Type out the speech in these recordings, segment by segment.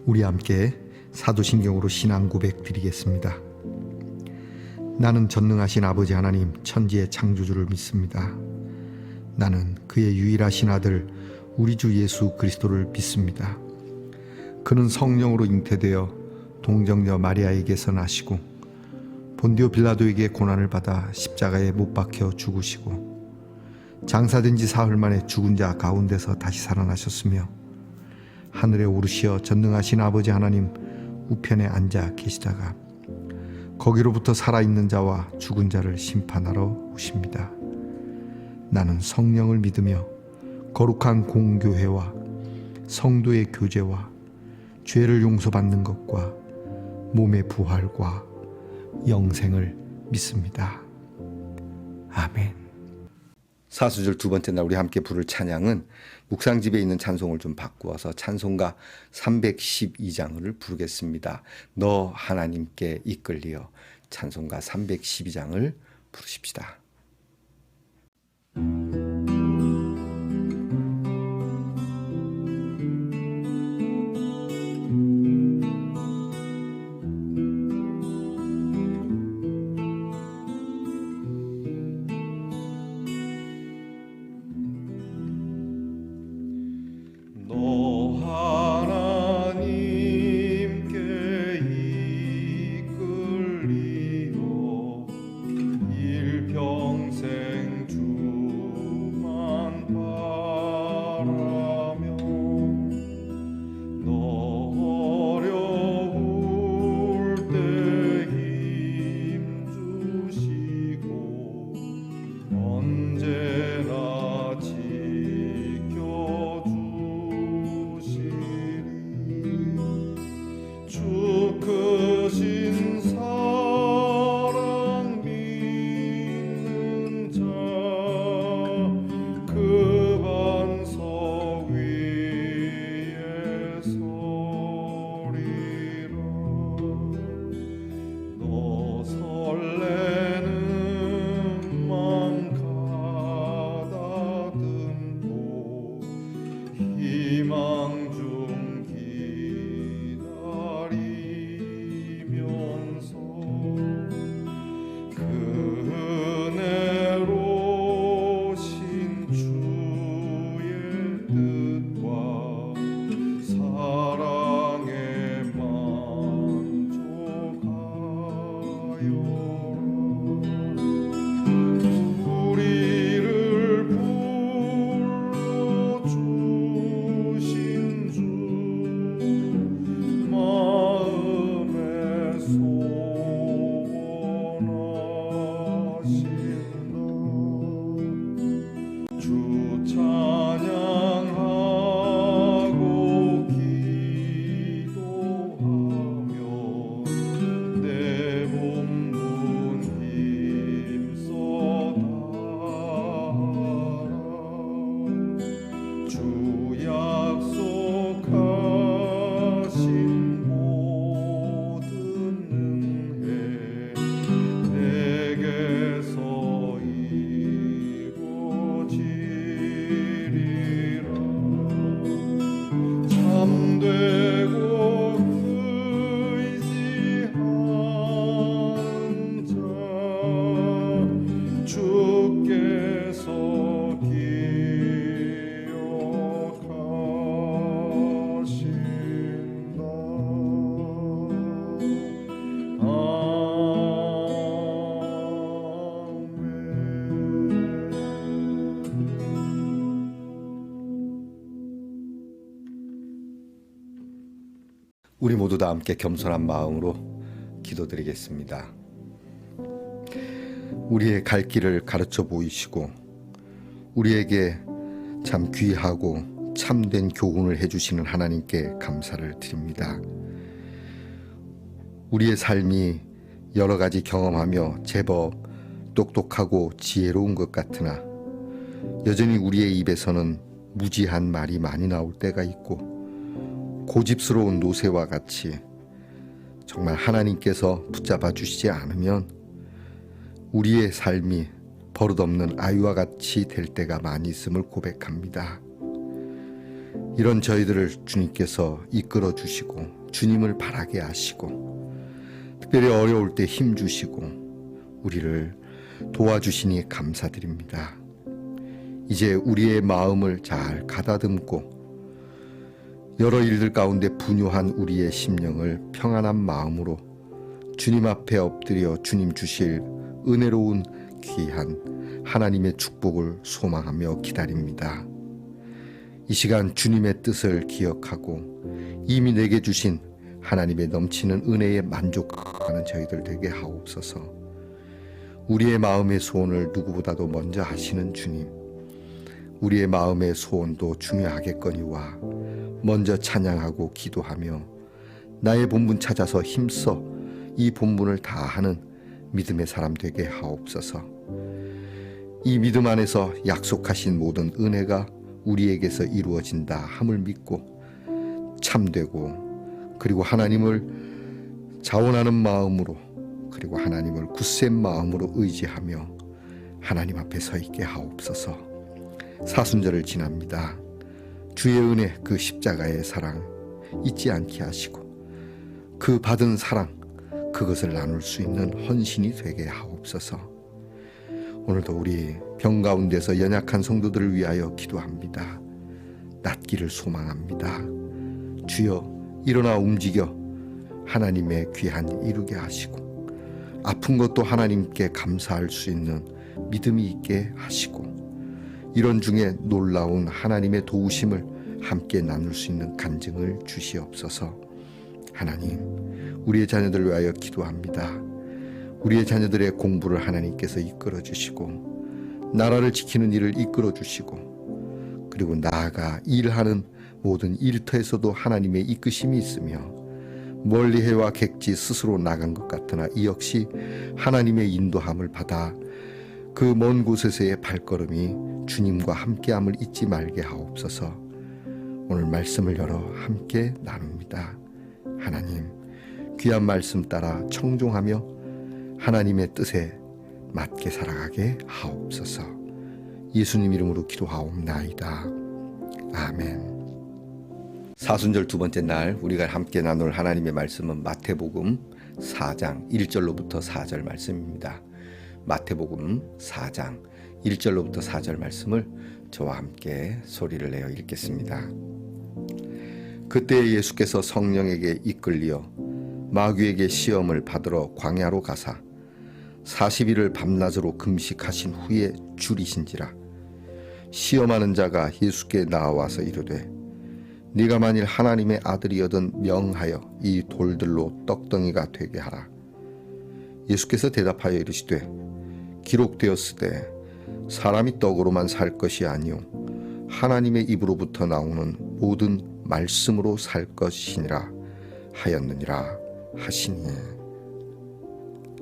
우리 함께 사도신경으로 신앙 고백 드리겠습니다. 나는 전능하신 아버지 하나님 천지의 창조주를 믿습니다. 나는 그의 유일하신 아들 우리 주 예수 그리스도를 믿습니다. 그는 성령으로 잉태되어 동정녀 마리아에게서 나시고 본디오 빌라도에게 고난을 받아 십자가에 못 박혀 죽으시고 장사된 지 사흘 만에 죽은 자 가운데서 다시 살아나셨으며 하늘에 오르시어 전능하신 아버지 하나님 우편에 앉아 계시다가 거기로부터 살아있는 자와 죽은 자를 심판하러 오십니다. 나는 성령을 믿으며 거룩한 공교회와 성도의 교제와 죄를 용서받는 것과 몸의 부활과 영생을 믿습니다. 아멘. 사수절 두 번째 날 우리 함께 부를 찬양은 묵상집에 있는 찬송을 좀 바꾸어서 찬송가 312장을 부르겠습니다. 너 하나님께 이끌리어 찬송가 312장을 부르십시다. 우리 모두 다 함께 겸손한 마음으로 기도드리겠습니다. 우리의 갈 길을 가르쳐 보이시고 우리에게 참 귀하고 참된 교훈을 해주시는 하나님께 감사를 드립니다. 우리의 삶이 여러 가지 경험하며 제법 똑똑하고 지혜로운 것 같으나 여전히 우리의 입에서는 무지한 말이 많이 나올 때가 있고 고집스러운 노새와 같이 정말 하나님께서 붙잡아 주시지 않으면 우리의 삶이 버릇없는 아이와 같이 될 때가 많이 있음을 고백합니다. 이런 저희들을 주님께서 이끌어 주시고 주님을 바라게 하시고 특별히 어려울 때 힘 주시고 우리를 도와주시니 감사드립니다. 이제 우리의 마음을 잘 가다듬고 여러 일들 가운데 분유한 우리의 심령을 평안한 마음으로 주님 앞에 엎드려 주님 주실 은혜로운 귀한 하나님의 축복을 소망하며 기다립니다. 이 시간 주님의 뜻을 기억하고 이미 내게 주신 하나님의 넘치는 은혜에 만족하는 저희들 되게 하옵소서. 우리의 마음의 소원을 누구보다도 먼저 하시는 주님, 우리의 마음의 소원도 중요하겠거니와 먼저 찬양하고 기도하며 나의 본분 찾아서 힘써 이 본분을 다하는 믿음의 사람 되게 하옵소서. 이 믿음 안에서 약속하신 모든 은혜가 우리에게서 이루어진다 함을 믿고 참되고 그리고 하나님을 자원하는 마음으로 그리고 하나님을 굳센 마음으로 의지하며 하나님 앞에 서 있게 하옵소서. 사순절을 지납니다. 주의 은혜 그 십자가의 사랑 잊지 않게 하시고 그 받은 사랑 그것을 나눌 수 있는 헌신이 되게 하옵소서. 오늘도 우리 병 가운데서 연약한 성도들을 위하여 기도합니다. 낫기를 소망합니다. 주여 일어나 움직여 하나님의 귀한 일 이루게 하시고 아픈 것도 하나님께 감사할 수 있는 믿음이 있게 하시고 이런 중에 놀라운 하나님의 도우심을 함께 나눌 수 있는 간증을 주시옵소서. 하나님, 우리의 자녀들을 위하여 기도합니다. 우리의 자녀들의 공부를 하나님께서 이끌어 주시고 나라를 지키는 일을 이끌어 주시고 그리고 나아가 일하는 모든 일터에서도 하나님의 이끄심이 있으며 멀리 해와 객지 스스로 나간 것 같으나 이 역시 하나님의 인도함을 받아 그 먼 곳에서의 발걸음이 주님과 함께함을 잊지 말게 하옵소서. 오늘 말씀을 열어 함께 나눕니다. 하나님, 귀한 말씀 따라 청종하며 하나님의 뜻에 맞게 살아가게 하옵소서. 예수님 이름으로 기도하옵나이다. 아멘. 사순절 두 번째 날 우리가 함께 나눌 하나님의 말씀은 마태복음 4장 1절로부터 4절 말씀입니다. 마태복음 4장 1절로부터 4절 말씀을 저와 함께 소리를 내어 읽겠습니다. 그때 예수께서 성령에게 이끌리어 마귀에게 시험을 받으러 광야로 가사 40일을 밤낮으로 금식하신 후에 줄이신지라. 시험하는 자가 예수께 나와서 이르되 네가 만일 하나님의 아들이여든 명하여 이 돌들로 떡덩이가 되게 하라. 예수께서 대답하여 이르시되 기록되었으되 사람이 떡으로만 살 것이 아니요 하나님의 입으로부터 나오는 모든 말씀으로 살 것이니라 하였느니라 하시니.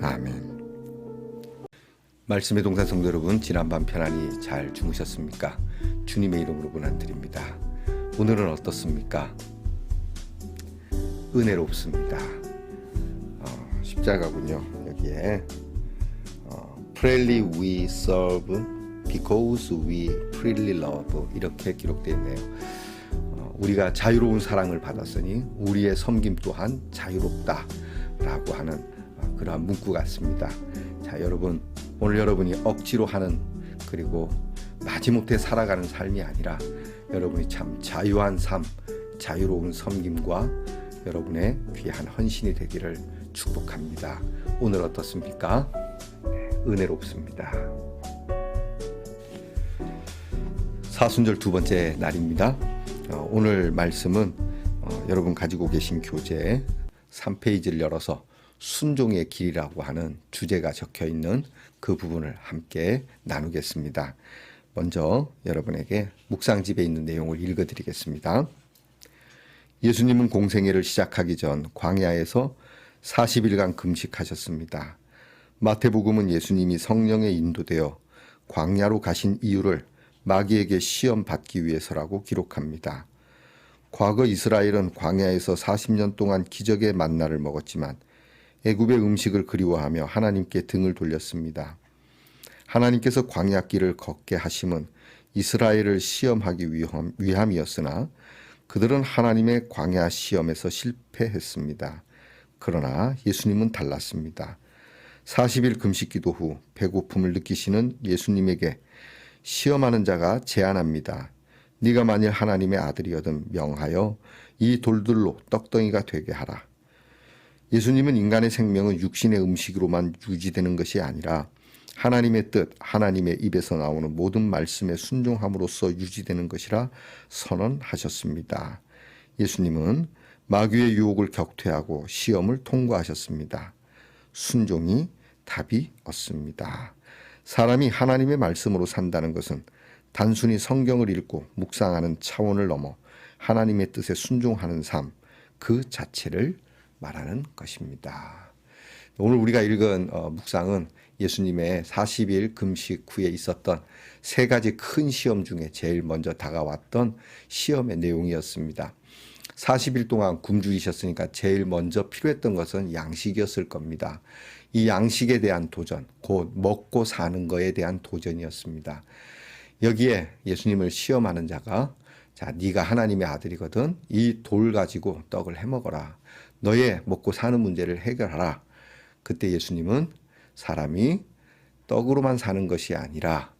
아멘. 말씀의 동산 성도 여러분, 지난밤 편안히 잘 주무셨습니까? 주님의 이름으로 고난드립니다. 오늘은 어떻습니까? 은혜롭습니다. 십자가군요. 여기에 Freely we serve because we freely love 이렇게 기록되어 있네요. 우리가 자유로운 사랑을 받았으니 우리의 섬김 또한 자유롭다라고 하는 그러한 문구 같습니다. 자, 여러분, 오늘 여러분이 억지로 하는 그리고 마지못해 살아가는 삶이 아니라 여러분이 참 자유한 삶, 자유로운 섬김과 여러분의 귀한 헌신이 되기를 축복합니다. 오늘 어떻습니까? 은혜롭습니다. 사순절 두 번째 날입니다. 오늘 말씀은 여러분 가지고 계신 교재 3페이지를 열어서 순종의 길이라고 하는 주제가 적혀 있는 그 부분을 함께 나누겠습니다. 먼저 여러분에게 묵상집에 있는 내용을 읽어드리겠습니다. 예수님은 공생애를 시작하기 전 광야에서 40일간 금식하셨습니다. 마태복음은 예수님이 성령에 인도되어 광야로 가신 이유를 마귀에게 시험 받기 위해서라고 기록합니다. 과거 이스라엘은 광야에서 40년 동안 기적의 만나를 먹었지만 애굽의 음식을 그리워하며 하나님께 등을 돌렸습니다. 하나님께서 광야길을 걷게 하심은 이스라엘을 시험하기 위함이었으나 그들은 하나님의 광야 시험에서 실패했습니다. 그러나 예수님은 달랐습니다. 40일 금식 기도 후 배고픔을 느끼시는 예수님에게 시험하는 자가 제안합니다. 네가 만일 하나님의 아들이거든 명하여 이 돌들로 떡덩이가 되게 하라. 예수님은 인간의 생명은 육신의 음식으로만 유지되는 것이 아니라 하나님의 뜻, 하나님의 입에서 나오는 모든 말씀에 순종함으로써 유지되는 것이라 선언하셨습니다. 예수님은 마귀의 유혹을 격퇴하고 시험을 통과하셨습니다. 순종이 답이었습니다. 사람이 하나님의 말씀으로 산다는 것은 단순히 성경을 읽고 묵상하는 차원을 넘어 하나님의 뜻에 순종하는 삶, 그 자체를 말하는 것입니다. 오늘 우리가 읽은 묵상은 예수님의 40일 금식 후에 있었던 세 가지 큰 시험 중에 제일 먼저 다가왔던 시험의 내용이었습니다. 40일 동안 굶주리셨으니까 제일 먼저 필요했던 것은 양식이었을 겁니다. 이 양식에 대한 도전, 곧 먹고 사는 것에 대한 도전이었습니다. 여기에 예수님을 시험하는 자가 자, 네가 하나님의 아들이거든 이 돌 가지고 떡을 해먹어라. 너의 먹고 사는 문제를 해결하라. 그때 예수님은 사람이 떡으로만 사는 것이 아니라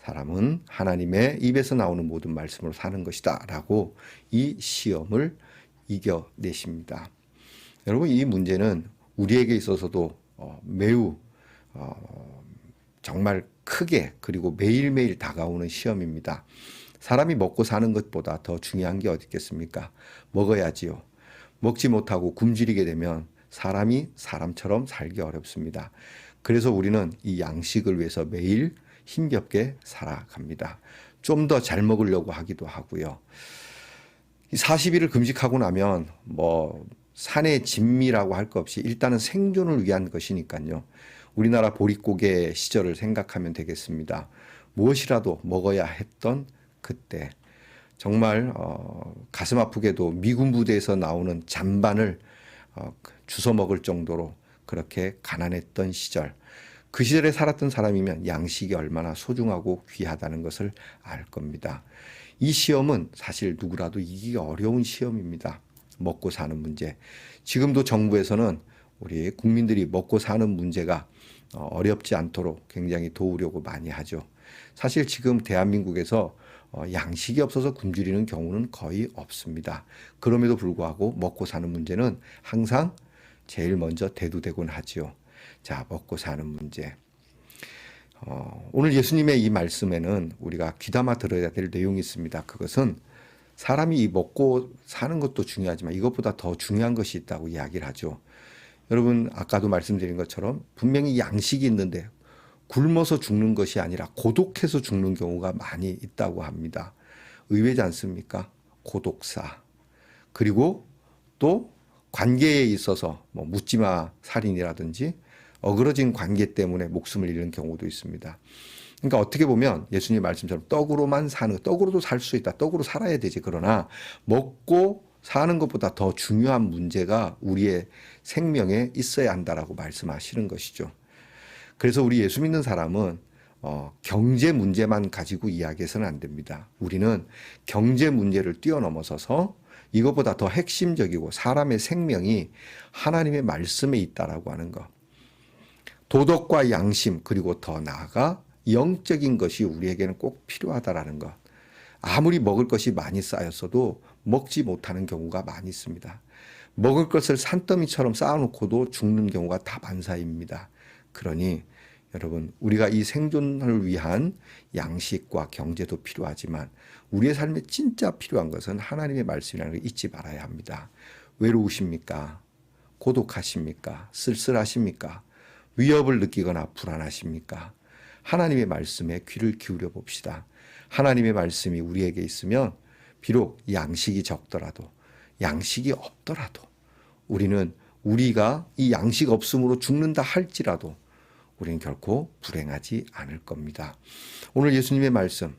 사람은 하나님의 입에서 나오는 모든 말씀으로 사는 것이다 라고 이 시험을 이겨내십니다. 여러분, 이 문제는 우리에게 있어서도 매우 정말 크게 그리고 매일매일 다가오는 시험입니다. 사람이 먹고 사는 것보다 더 중요한 게 어디 있겠습니까? 먹어야지요. 먹지 못하고 굶주리게 되면 사람이 사람처럼 살기 어렵습니다. 그래서 우리는 이 양식을 위해서 매일 힘겹게 살아갑니다. 좀 더 잘 먹으려고 하기도 하고요. 40일을 금식하고 나면 산의 진미라고 할 것 없이 일단은 생존을 위한 것이니까요. 우리나라 보릿고개 시절을 생각하면 되겠습니다. 무엇이라도 먹어야 했던 그때 정말 가슴 아프게도 미군 부대에서 나오는 잔반을 주워 먹을 정도로 그렇게 가난했던 시절, 그 시절에 살았던 사람이면 양식이 얼마나 소중하고 귀하다는 것을 알 겁니다. 이 시험은 사실 누구라도 이기기 어려운 시험입니다. 먹고 사는 문제. 지금도 정부에서는 우리 국민들이 먹고 사는 문제가 어렵지 않도록 굉장히 도우려고 많이 하죠. 사실 지금 대한민국에서 양식이 없어서 굶주리는 경우는 거의 없습니다. 그럼에도 불구하고 먹고 사는 문제는 항상 제일 먼저 대두되곤 하지요. 자, 먹고 사는 문제. 오늘 예수님의 이 말씀에는 우리가 귀담아 들어야 될 내용이 있습니다. 그것은 사람이 먹고 사는 것도 중요하지만 이것보다 더 중요한 것이 있다고 이야기를 하죠. 여러분, 아까도 말씀드린 것처럼 분명히 양식이 있는데 굶어서 죽는 것이 아니라 고독해서 죽는 경우가 많이 있다고 합니다. 의외지 않습니까? 고독사. 그리고 또 관계에 있어서 묻지마 살인이라든지 어그러진 관계 때문에 목숨을 잃는 경우도 있습니다. 그러니까 어떻게 보면 예수님 말씀처럼 떡으로만 사는, 떡으로도 살 수 있다. 떡으로 살아야 되지. 그러나 먹고 사는 것보다 더 중요한 문제가 우리의 생명에 있어야 한다라고 말씀하시는 것이죠. 그래서 우리 예수 믿는 사람은 경제 문제만 가지고 이야기해서는 안 됩니다. 우리는 경제 문제를 뛰어넘어서서 이것보다 더 핵심적이고 사람의 생명이 하나님의 말씀에 있다라고 하는 것. 도덕과 양심, 그리고 더 나아가 영적인 것이 우리에게는 꼭 필요하다라는 것. 아무리 먹을 것이 많이 쌓였어도 먹지 못하는 경우가 많이 있습니다. 먹을 것을 산더미처럼 쌓아놓고도 죽는 경우가 다반사입니다. 그러니 여러분, 우리가 이 생존을 위한 양식과 경제도 필요하지만 우리의 삶에 진짜 필요한 것은 하나님의 말씀이라는 걸 잊지 말아야 합니다. 외로우십니까? 고독하십니까? 쓸쓸하십니까? 위협을 느끼거나 불안하십니까? 하나님의 말씀에 귀를 기울여 봅시다. 하나님의 말씀이 우리에게 있으면 비록 양식이 적더라도 양식이 없더라도 우리는 우리가 이 양식 없음으로 죽는다 할지라도 우리는 결코 불행하지 않을 겁니다. 오늘 예수님의 말씀,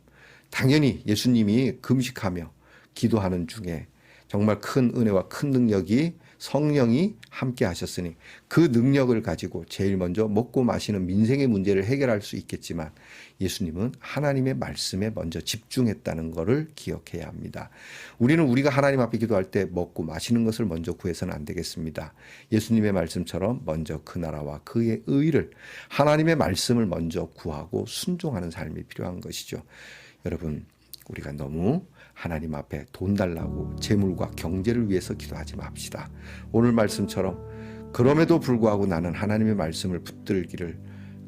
당연히 예수님이 금식하며 기도하는 중에 정말 큰 은혜와 큰 능력이 성령이 함께 하셨으니 그 능력을 가지고 제일 먼저 먹고 마시는 민생의 문제를 해결할 수 있겠지만 예수님은 하나님의 말씀에 먼저 집중했다는 것을 기억해야 합니다. 우리는 우리가 하나님 앞에 기도할 때 먹고 마시는 것을 먼저 구해서는 안 되겠습니다. 예수님의 말씀처럼 먼저 그 나라와 그의 의를, 하나님의 말씀을 먼저 구하고 순종하는 삶이 필요한 것이죠. 여러분, 우리가 너무 하나님 앞에 돈 달라고 재물과 경제를 위해서 기도하지 맙시다. 오늘 말씀처럼 그럼에도 불구하고 나는 하나님의 말씀을 붙들기를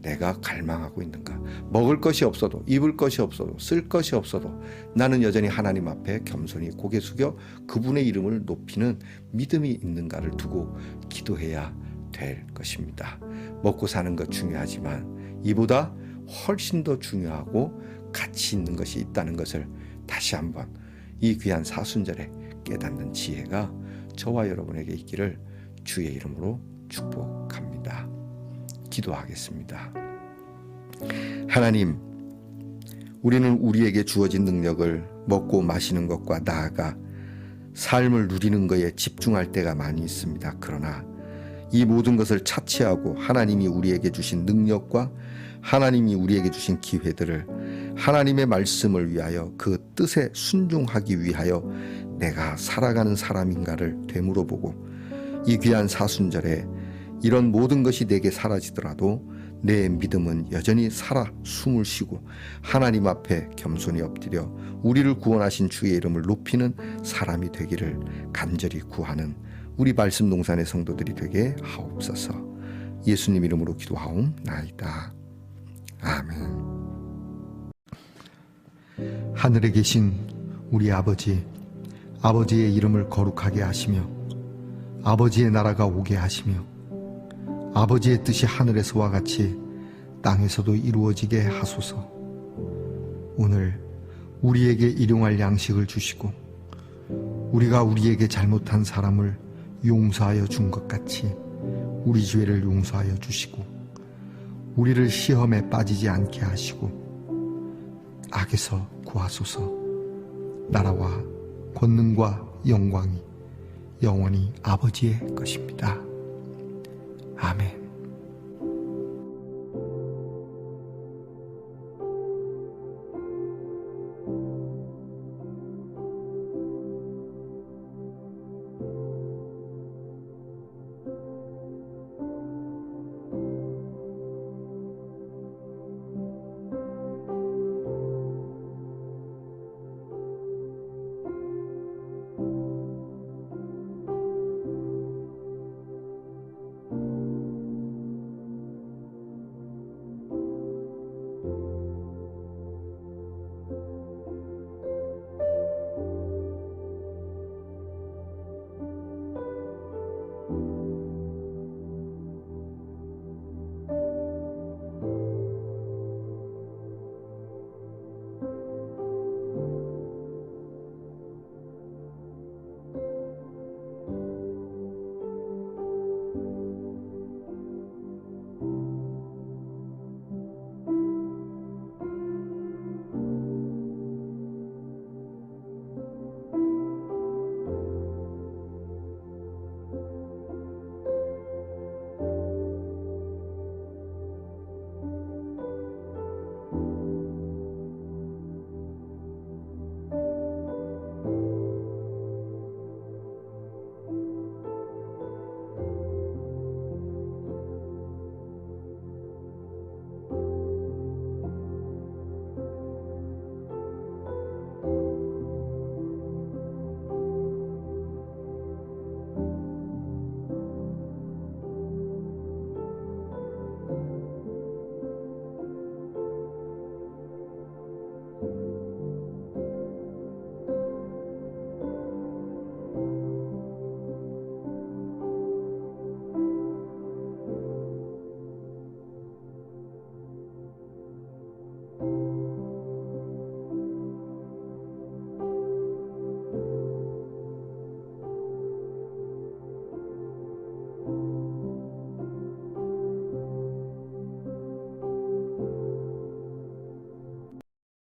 내가 갈망하고 있는가? 먹을 것이 없어도, 입을 것이 없어도, 쓸 것이 없어도 나는 여전히 하나님 앞에 겸손히 고개 숙여 그분의 이름을 높이는 믿음이 있는가를 두고 기도해야 될 것입니다. 먹고 사는 것 중요하지만 이보다 훨씬 더 중요하고 가치 있는 것이 있다는 것을 다시 한번 이 귀한 사순절에 깨닫는 지혜가 저와 여러분에게 있기를 주의 이름으로 축복합니다. 기도하겠습니다. 하나님, 우리는 우리에게 주어진 능력을 먹고 마시는 것과 나아가 삶을 누리는 것에 집중할 때가 많이 있습니다. 그러나 이 모든 것을 차치하고 하나님이 우리에게 주신 능력과 하나님이 우리에게 주신 기회들을 하나님의 말씀을 위하여 그 뜻에 순종하기 위하여 내가 살아가는 사람인가를 되물어보고 이 귀한 사순절에 이런 모든 것이 내게 사라지더라도 내 믿음은 여전히 살아 숨을 쉬고 하나님 앞에 겸손히 엎드려 우리를 구원하신 주의 이름을 높이는 사람이 되기를 간절히 구하는 우리 말씀 농산의 성도들이 되게 하옵소서. 예수님 이름으로 기도하옵나이다. 아멘. 하늘에 계신 우리 아버지, 아버지의 이름을 거룩하게 하시며 아버지의 나라가 오게 하시며 아버지의 뜻이 하늘에서와 같이 땅에서도 이루어지게 하소서. 오늘 우리에게 일용할 양식을 주시고 우리가 우리에게 잘못한 사람을 용서하여 준 것 같이 우리 죄를 용서하여 주시고 우리를 시험에 빠지지 않게 하시고 악에서 구하소서. 나라와 권능과 영광이 영원히 아버지의 것입니다. 아멘.